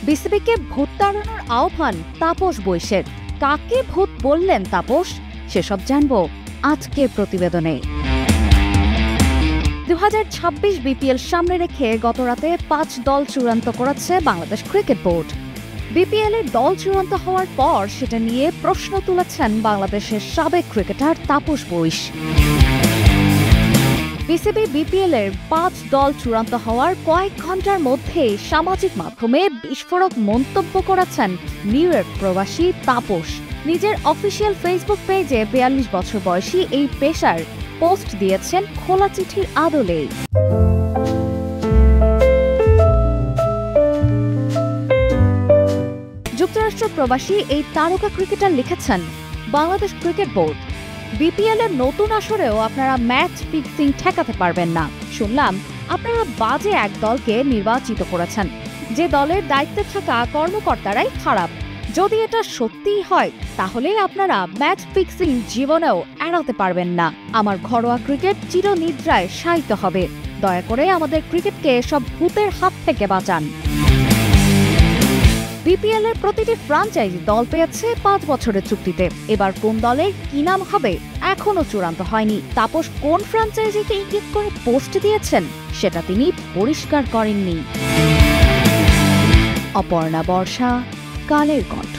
বিসিবিকে ভূত তাড়ানোর আহ্বান তাপস বৈশের। কাকে ভূত বললেন তাপস, সেসব জানবো আজকের প্রতিবেদনে। 2026 বিপিএল সামনে রেখে গতরাতে 5 দল চূড়ান্ত করেছে বাংলাদেশ ক্রিকেট বোর্ড। বিপিএল এর দল চূড়ান্ত হওয়ার পর সেটা নিয়ে প্রশ্ন তুলেছেন বাংলাদেশের সাবেক ক্রিকেটার তাপস বৈশ। বিসিবি বিপিএল এর 5 দল চূড়ান্ত হওয়ার কয়েক ঘন্টার মধ্যে সামাজিক মাধ্যমে বিস্ফোরক মন্তব্য করেছেন নিউ ইয়র্ক প্রবাসী তাপস। নিজের অফিসিয়াল ফেসবুক পেজে 42 বছর বয়সী এই পেসার পোস্ট দিয়েছেন খোলা চিঠির আদলে। যুক্তরাষ্ট্র প্রবাসী এই তারকা ক্রিকেটার লিখেছেন, বাংলাদেশ ক্রিকেট বোর্ড, বিপিএল এর নতুন আসরেও আপনারা ম্যাচ ফিক্সিং ঠেকাতে পারবেন না। শুনলাম আপনারা বাজে এক দলকে নির্বাচিত করেছেন, যে দলের দায়িত্বে থাকা কর্মকর্তারাই খারাপ। যদি এটা সত্যিই হয় তাহলে আপনারা ম্যাচ ফিক্সিং জীবনেও এড়াতে পারবেন না। আমার ঘরোয়া ক্রিকেট চিরনিদ্রায় শায়িত হবে। দয়া করে আমাদের ক্রিকেটকে সব ভূতের হাত থেকে বাঁচান। বিপিএল এর প্রতিটি ফ্র্যাঞ্চাইজি দল পেয়েছে 5 বছরের চুক্তিতে। এবার কোন দলের কি নাম হবে এখনো চূড়ান্ত হয়নি। তাপস কোন ফ্র্যাঞ্চাইজিকে ইঙ্গিত করে পোস্ট দিয়েছেন সেটা তিনি পরিষ্কার করেননি। অপর্ণা বর্ষা, কালের কণ্ঠ।